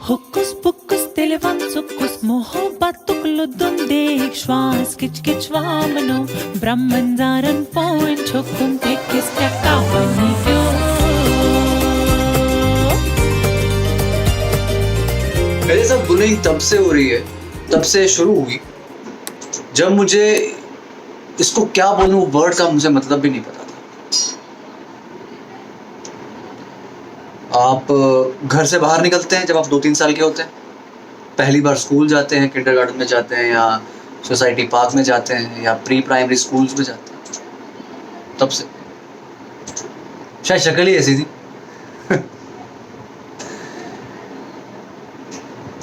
Hokus pokus televansukus mohabbatukluddum dek schwas kitsch vamano brahmanzaran point chokum tekis kakavani kyo. मेरे साथ bullying तब से हो रही है, तब से शुरू हुई जब मुझे इसको क्या बोलूं, वर्ड का मुझे मतलब भी नहीं पता था। आप घर से बाहर निकलते हैं जब आप 2-3 साल के होते हैं, पहली बार स्कूल जाते हैं, किंडरगार्टन में जाते हैं या सोसाइटी पार्क में जाते हैं या प्री प्राइमरी स्कूल्स में जाते हैं, तब से शायद शक्ल ही ऐसी थी।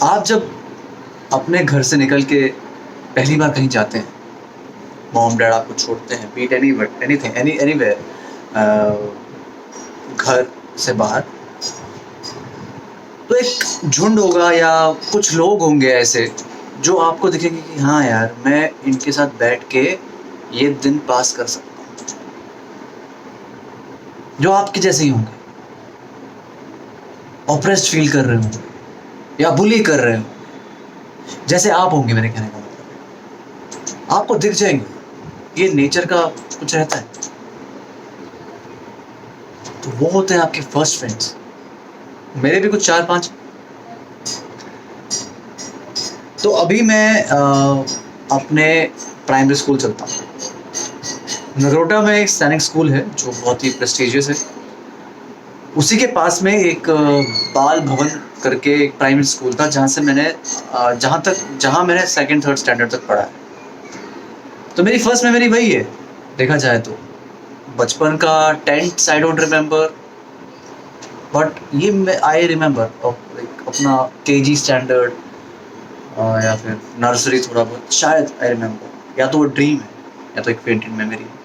आप जब अपने घर से निकल के पहली बार कहीं जाते हैं, मॉम डैड आपको छोड़ते हैं, बीट एनीवेयर, घर से बाहर, तो एक झुंड होगा या कुछ लोग होंगे ऐसे जो आपको दिखेंगे कि हाँ यार, मैं इनके साथ बैठ के ये दिन पास कर सकता हूँ, जो आपके जैसे ही होंगे, ऑप्रेस्ड फील कर रहे होंगे या बुली कर रहे हो, जैसे आप होंगे। मेरे कहने का मतलब आपको दिख जाएंगे, ये नेचर का कुछ रहता है। तो वो होते हैं आपके फर्स्ट फ्रेंड्स। मेरे भी कुछ 4-5। तो अभी मैं अपने प्राइमरी स्कूल चलता हूँ। नगरोटा में एक सैनिक स्कूल है जो बहुत ही प्रेस्टिजियस है। उसी के पास में एक बाल भवन करके एक प्राइमरी स्कूल था जहाँ से मैंने जहाँ मैंने 2nd-3rd स्टैंडर्ड तक पढ़ा है। तो मेरी फर्स्ट मेमोरी वही है, देखा जाए तो बचपन का 10th I don't remember, but ये आई रिमेम्बर अपना KG स्टैंडर्ड या फिर नर्सरी थोड़ा बहुत शायद आई रिमेम्बर, या तो वो ड्रीम है या तो एक पेंटेड मेमोरी है।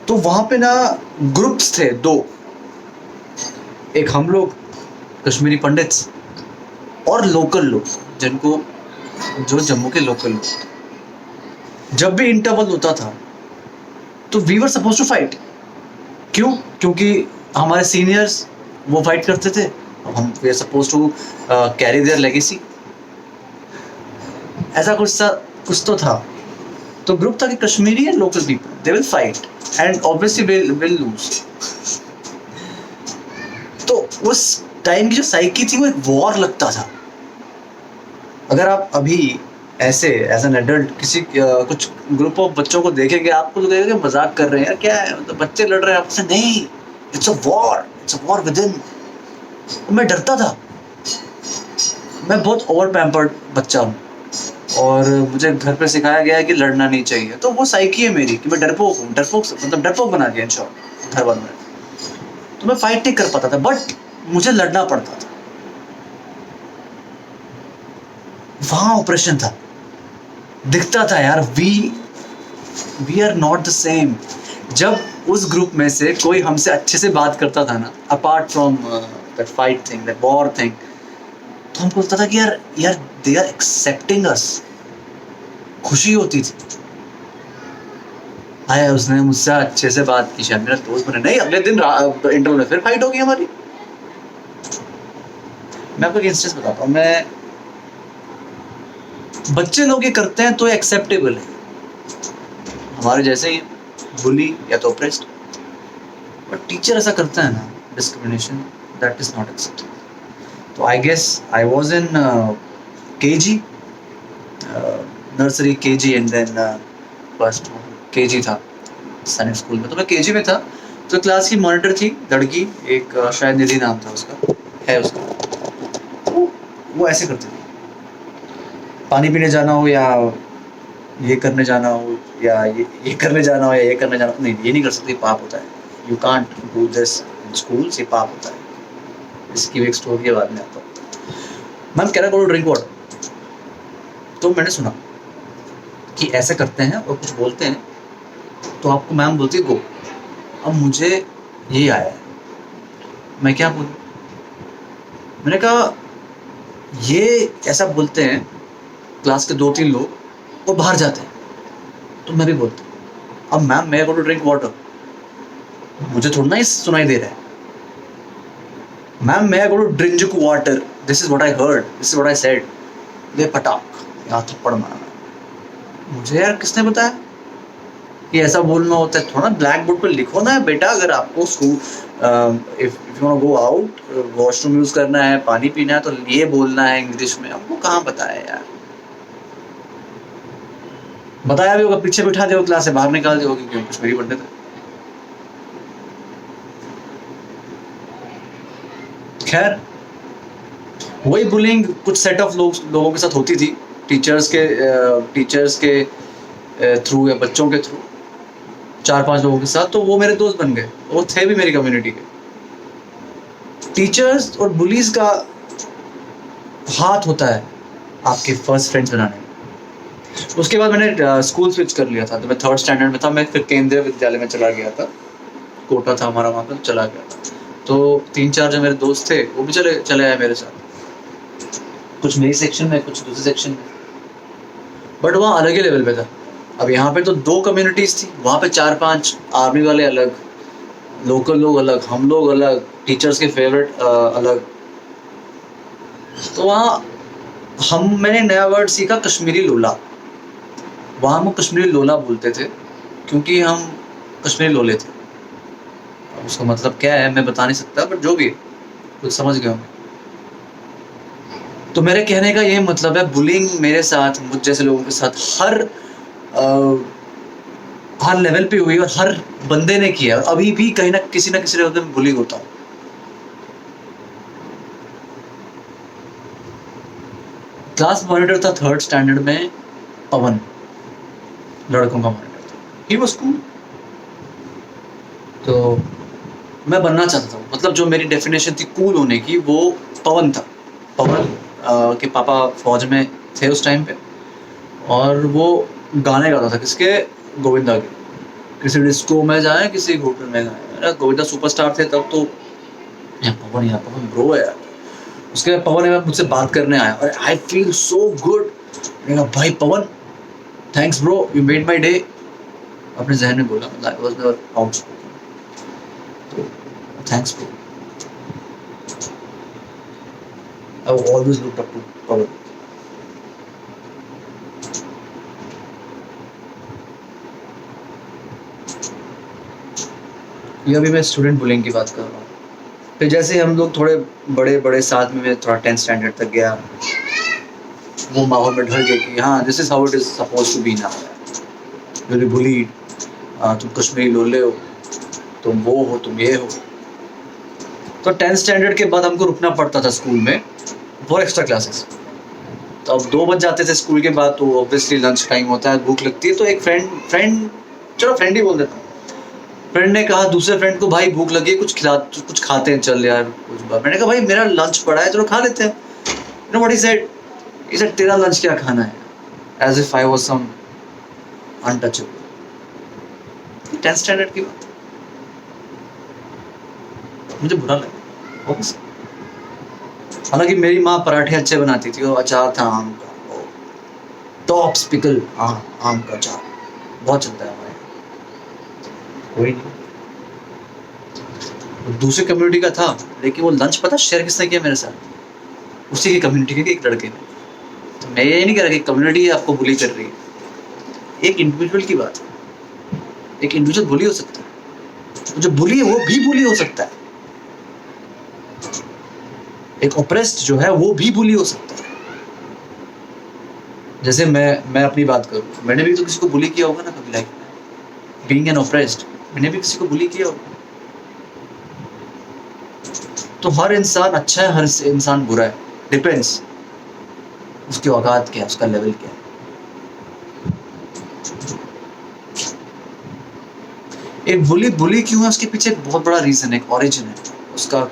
तो वहाँ पे ना ग्रुप्स थे 2, एक हम लोग कश्मीरी पंडित्स और लोकल लोग जो जम्मू के लोकल लोग। जब भी इंटरवल होता था तो we were suppose to fight. क्योंकि हमारे सीनियर्स वो फाइट करते थे, हम we are suppose to carry their legacy. ऐसा कुछ तो था। तो ग्रुप था कि Kashmiri and local people, they will fight and obviously will lose. तो उस टाइम की जो साइकी थी वो एक वॉर लगता था। अगर आप अभी ऐसे एज एन एडल्ट किसी कुछ ग्रुप ऑफ बच्चों को देखेंगे, आपको तो लगेगा कि मजाक कर रहे हैं यार, क्या है, मतलब बच्चे लड़ रहे हैं आपसे। नहीं, it's a war with in. मैं डरता था। मैं बहुत ओवर पैम्पर्ड बच्चा हूँ और मुझे घर पे सिखाया गया है कि लड़ना नहीं चाहिए। तो वो साइकी है मेरी कि मैं डरपोक हूँ। डरपोक बना दिया इन शॉर्ट घर वालों ने। तो मैं फाइट नहीं कर पाता था, बट मुझे लड़ना पड़ता था। वहां ऑपरेशन था, दिखता था यार, we are not the same. जब उस ग्रुप में से कोई हमसे अच्छे से बात करता था ना, apart from that fight thing, that war thing, तो हमको लगता था कि यार दे आर एक्सेप्टिंग अस। खुशी होती थी, आया उसने मुझसे अच्छे से बात की, शायद मेरा दोस्त बने। नहीं, अगले दिन इंटरवल में फिर फाइट होगी हमारी। मैं आपको एक इंस्टेंस बताता हूँ। मैं बच्चे लोग ये करते हैं तो एक्सेप्टेबल है, हमारे जैसे ही बुली या तो ऑप्रेस्ड। बट टीचर ऐसा करता है ना, discrimination, that is not acceptable. तो I guess I was in KG, nursery KG and then first KG था सैनिक स्कूल में। तो मैं KG में था। तो क्लास की मॉनिटर थी लड़की, एक शायद निधि नाम था उसका, है उसका। तो वो ऐसे करती थी, पानी पीने जाना हो या ये करने जाना हो या ये करने जाना हो या ये करने जाना हो, नहीं, ये नहीं कर सकती, पाप होता है। You can't do this in school, से पाप होता है। इसकी भी एक स्टोरी है, बाद में आता हूँ। मैम कह रहा करो ड्रिंक वाटर। तो मैंने सुना कि ऐसे करते हैं और कुछ बोलते हैं, तो आपको मैम बोलती है गो। अब मुझे ये आया है, मैं क्या बोलूँ। मैंने कहा ये ऐसा बोलते हैं, क्लास के 2-3 लोग, वो बाहर जाते हैं, तो मैं भी बोलता हूँ अब मैम मैं गो टू ड्रिंक वाटर, मुझे थोड़ा ना सुनाई दे रहा है। मैम मैं go to drink water, this is what I heard, this is what I said, ले पटाख यहाँ थप्पड़ मारा। मुझे यार किसने बताया कि ऐसा बोलना होता है? थोड़ा ब्लैक बोर्ड पर लिखो ना बेटा, अगर आपको if you want go out, washroom use करना है, पानी पीना है, तो ये बोलना है इंग्लिश में। हमको कहाँ बताया यार? बताया भी होगा, पीछे बिठा दे क्लास से बाहर निकाल दे होगी, क्यों कश्मीरी पंडित है। खैर वही बुलिंग कुछ सेट ऑफ लोगों के साथ होती थी, टीचर्स के थ्रू या बच्चों के थ्रू, 4-5 लोगों के साथ। तो वो मेरे दोस्त बन गए, वो थे भी मेरी कम्युनिटी के। टीचर्स और बुलीज का हाथ होता है आपके फर्स्ट फ्रेंड्स बनाने में। उसके बाद मैंने स्कूल स्विच कर लिया था, तो मैं 3rd स्टैंडर्ड में था, मैं फिर केंद्रीय विद्यालय में चला गया था, कोटा था हमारा, वहाँ पर चला गया था। तो 3-4 जो मेरे दोस्त थे वो भी चले आए मेरे साथ, कुछ मेरी सेक्शन में, कुछ दूसरे सेक्शन में, बट वहाँ अलग ही लेवल पे था। अब यहाँ पे तो 2 कम्युनिटीज़ थी, वहाँ पे 4-5 आर्मी वाले अलग, लोकल लोग अलग, हम लोग अलग, टीचर्स के फेवरेट अलग। तो वहाँ मैंने नया वर्ड सीखा, कश्मीरी लोला। वहाँ हम कश्मीरी लोला बोलते थे क्योंकि हम कश्मीरी लोले थे। अब उसका मतलब क्या है मैं बता नहीं सकता, बट जो भी है कुछ समझ गए होंगे। तो मेरे कहने का ये मतलब है, बुलिंग मेरे साथ, मुझ जैसे लोगों के साथ हर लेवल पे हुई और हर बंदे ने किया। अभी भी कहीं ना किसी लेवल में बुलिंग होता हूँ। क्लास मॉनिटर था 3rd स्टैंडर्ड में, पवन, लड़कों का मॉनिटर था। He was cool. तो मैं बनना चाहता था, मतलब जो मेरी डेफिनेशन थी कूल होने की, वो पवन था। पवन के पापा फौज में थे उस टाइम पे, और वो गाने गाता था, किसके? गोविंदा के। किसी डिस्को में जाए, किसी होटल में जाए, गोविंदा सुपरस्टार थे तब। तो यार पवन ब्रो है यार। उसके बाद पवन ने मुझसे बात करने आया और आई फील सो गुड। मैंने कहा भाई Pavan, thanks bro, you made my day. अपने जहन में बोला, आई वाज नेवर आउटस्पोकन, तो thanks bro. I've always looked up to Pawan. ये अभी मैं स्टूडेंट बुलिंग की बात कर रहा हूँ। फिर जैसे हम लोग थोड़े बड़े साथ में, मैं थोड़ा 10th स्टैंडर्ड तक गया, वो माहौल में ढल गया कि हाँ this is how it is suppose to be now. You will be bullied, तुम कश्मीरी लोले हो, तुम वो हो, तुम ये हो। तो 10th स्टैंडर्ड के बाद हमको रुकना पड़ता था स्कूल में फॉर एक्स्ट्रा क्लासेस। तो अब 2 बज जाते थे स्कूल के बाद, तो ऑब्वियसली लंच टाइम होता है, भूख लगती है। तो एक फ्रेंड चलो फ्रेंड ही बोल देता हूँ, फ्रेंड ने कहा दूसरे फ्रेंड को, भाई भूख लगी है, कुछ खाते हैं, चल यार कुछ बात। मैंने कहा भाई मेरा लंच पड़ा है, चलो खा लेते हैं। You know what he said? He said तेरा लंच क्या खाना है? As if I was some untouchable. 10th standard की बात, मुझे बुरा लगा ऑब्वियसली। हालांकि मेरी माँ पराठे अच्छे बनाती थी, और अचार था आम का, टॉप्स पिकल, आम का अचार बहुत चलता है हमारे। कोई नहीं, दूसरी कम्युनिटी का था, लेकिन वो लंच पता शेयर किसने किया मेरे साथ? उसी की कम्युनिटी के एक लड़के ने। तो मैं ये नहीं कह रहा कि कम्युनिटी आपको बुली कर रही है, एक इंडिविजुअल की बात है। एक इंडिविजुअल बुली हो सकता है, जो बुली है वो भी बुली हो सकता है। एक ऑप्रेस्ड जो है वो भी बुली हो सकता है। जैसे मैं अपनी बात करूं, मैंने भी तो किसी को बुली किया होगा ना कभी लाइफ में। बीइंग एन ऑप्रेस्ड, मैंने भी किसी को बुली किया होगा। तो हर इंसान अच्छा है, हर इंसान बुरा है, डिपेंड्स उसकी औकात क्या है, उसका लेवल क्या है। एक बुली क्यों है, उसके पीछे एक बहुत बड़ा रीजन है, एक ओरिजिन है उसका।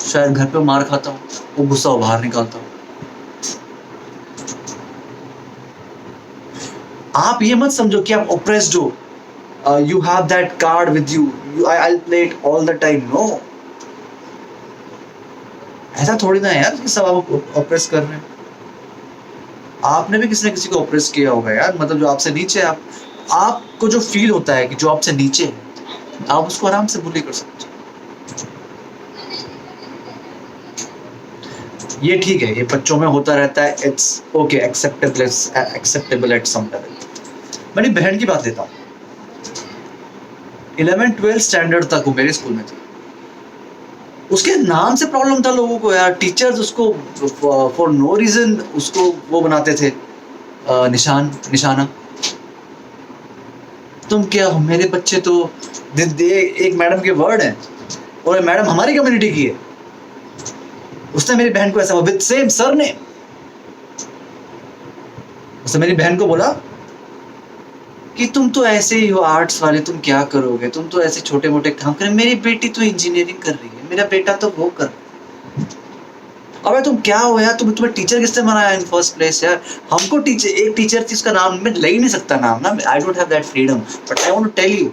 शायद घर पे मार खाता हूँ, वो गुस्सा बाहर निकालता हूँ। आप ये मत समझो कि आप ऑप्रेस्ड हो, you have that card with you, I play it all the time. No, ऐसा थोड़ी ना है यार कि सब आप ऑप्रेस कर रहे हैं। आपने भी किसी न किसी को ऑप्रेस किया होगा यार, मतलब जो आपसे नीचे, आपको जो फील होता है कि जो आपसे नीचे है, आप उसको आराम से बुली कर सकते हो। ये ठीक है, ये बच्चों में होता रहता है, it's okay, acceptable at some level. मेरी बहन की बात लेता हूँ, 11-12 स्टैंडर्ड तक वो मेरे स्कूल में थी। उसके नाम से प्रॉब्लम था लोगों को यार, टीचर्स उसको फॉर नो रीजन उसको वो बनाते थे निशाना। तुम क्या, मेरे बच्चे तो एक मैडम के वर्ड हैं, और मैडम हमारी कम्युनिटी की है, उसने मेरी बहन को ऐसा विद सेम सर ने, उसने मेरी बहन को बोला कि तुम तो ऐसे ही हो आर्ट्स वाले, तुम क्या करोगे, तुम तो ऐसे छोटे मोटे काम कर। मेरी बेटी तो इंजीनियरिंग कर रही है, मेरा बेटा तो वो कर रहा है। अबे तुम क्या हो यार, तुम्हें टीचर किसने बनाया इन फर्स्ट प्लेस यार? हमको टीचर, एक टीचर थी, उसका नाम मैं ले ही नहीं सकता नाम ना, I don't have that freedom, but I want to tell you,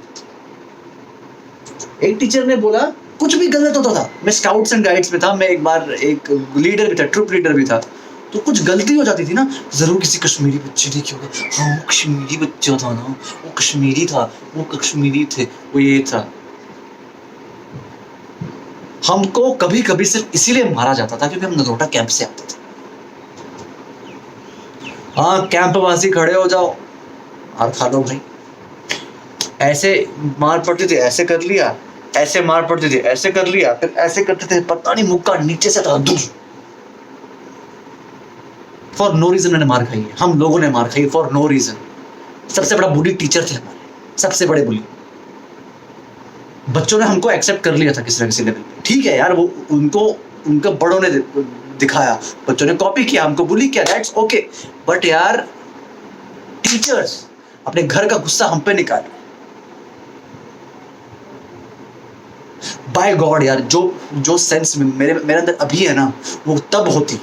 एक टीचर ने बोला कुछ भी गलत होता था, मैं स्काउट्स एंड गाइड्स में था, मैं एक बार एक लीडर भी था, ट्रुप लीडर भी था, तो कुछ गलती हो जाती थी ना, जरूर किसी कश्मीरी बच्चे ने किया होगा, हाँ वो कश्मीरी बच्चा था ना, वो कश्मीरी था, वो कश्मीरी थे, वो ये था। हमको कभी कभी सिर्फ इसीलिए मारा जाता था क्योंकि हम नगरोटा कैंप से आते थे। हाँ कैंप वासी खड़े हो जाओ और खा लो भाई। ऐसे मार पड़ती थी, ऐसे कर लिया, ऐसे मार पड़ती थी, ऐसे कर लिया, फिर ऐसे करते थे, पता नहीं मुक्का नीचे से था, फॉर नो रीजन मैंने मार खाई है, हम लोगों ने मार खाई फॉर नो रीजन। सबसे बड़ा बुली टीचर थे हमारे, सबसे बड़े बुली। बच्चों ने हमको एक्सेप्ट कर लिया था किसी न किसी लेवल पे, ठीक है यार, वो उनको बड़ों ने दिखाया, बच्चों ने कॉपी किया, हमको बुली किया, दैट्स ओके, बट यार टीचर्स अपने घर का गुस्सा हम पे निकाल, बाय गॉड यार, जो सेंस मेरे अंदर अभी है ना, वो तब होती,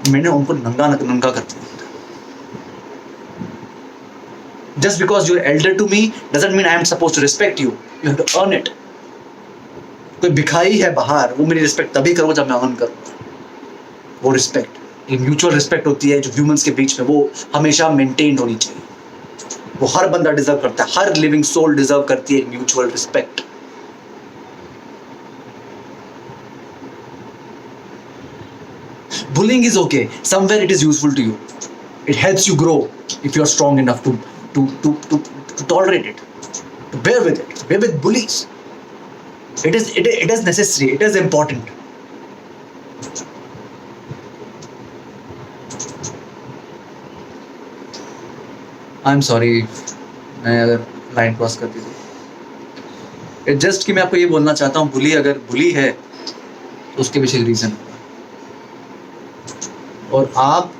मैंने उनको नंगा कर दिया। Just because you're elder to me doesn't mean I am supposed to respect you. You have to earn it. कोई भिखारी है बाहर, वो मेरी रिस्पेक्ट तभी करो जब मैं अर्न करूँगा। वो रिस्पेक्ट, ये म्यूचुअल रिस्पेक्ट होती है जो ह्यूमंस के बीच में, वो हमेशा मेंटेन्ड होनी चाहिए। वो हर बंदा डिजर्व करता है, हर लिविंग सोल डिजर्व करती है mutual respect. Bullying is okay. Somewhere it is useful to you. It helps you grow if you are strong enough to tolerate it, to bear with it, bear with bullies. It is necessary. It is important. I'm sorry, मैं अगर line cross कर दी तो। Just कि मैं आपको ये बोलना चाहता हूँ, बुली अगर बुली है तो उसके पीछे रीजन। और आप,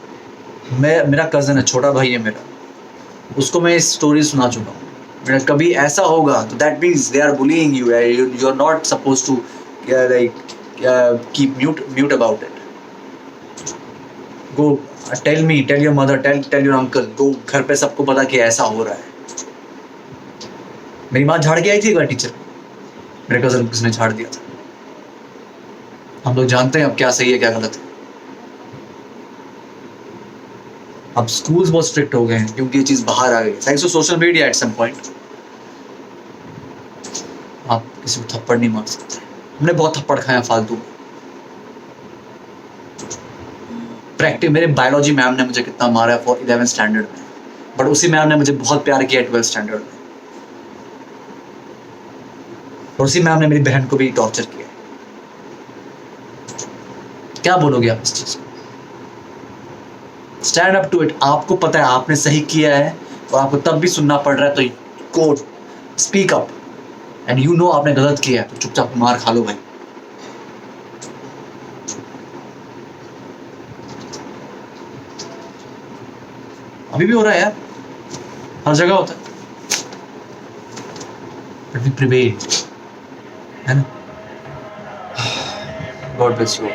मेरा कज़न है, छोटा भाई है मेरा, उसको मैं इस स्टोरी सुना चुका हूँ। मेरा कभी ऐसा होगा तो that means they are bullying you, you are not suppose to like keep mute about it. Go tell your mother, tell your uncle, go घर पे सबको पता कि ऐसा हो रहा है। मेरी माँ झाड़ के आई थी एक बार टीचर, मेरे कज़न किसने झाड़ दिया था। हम लोग जानते हैं अब क्या सही है क्या गलत है। अब स्कूल्स बहुत स्ट्रिक्ट हो गए हैं क्योंकि ये चीज़ बाहर आ गई, thanks to social media at some point. आप किसी को थप्पड़ नहीं मार सकते। हमने बहुत थप्पड़ खाया फालतू। प्रैक्टिस, मेरे बायोलॉजी मैम ने मुझे कितना मारा है फॉर 11th स्टैंडर्ड में, बट उसी मैम ने मुझे बहुत प्यार किया 12th स्टैंडर्ड में, और उसी मैम ने मेरी बहन को भी टॉर्चर किया। क्या बोलोगे आप इस चीज़ को? Stand up to it. आपको पता है आपने सही किया है और आपको तब भी सुनना पड़ रहा है, तो go speak up, and you know आपने गलत किया है तो चुपचाप मार खा लो भाई। अभी भी हो रहा है यार, हर जगह होता है, बट वी प्रिवेल, है ना। God bless you.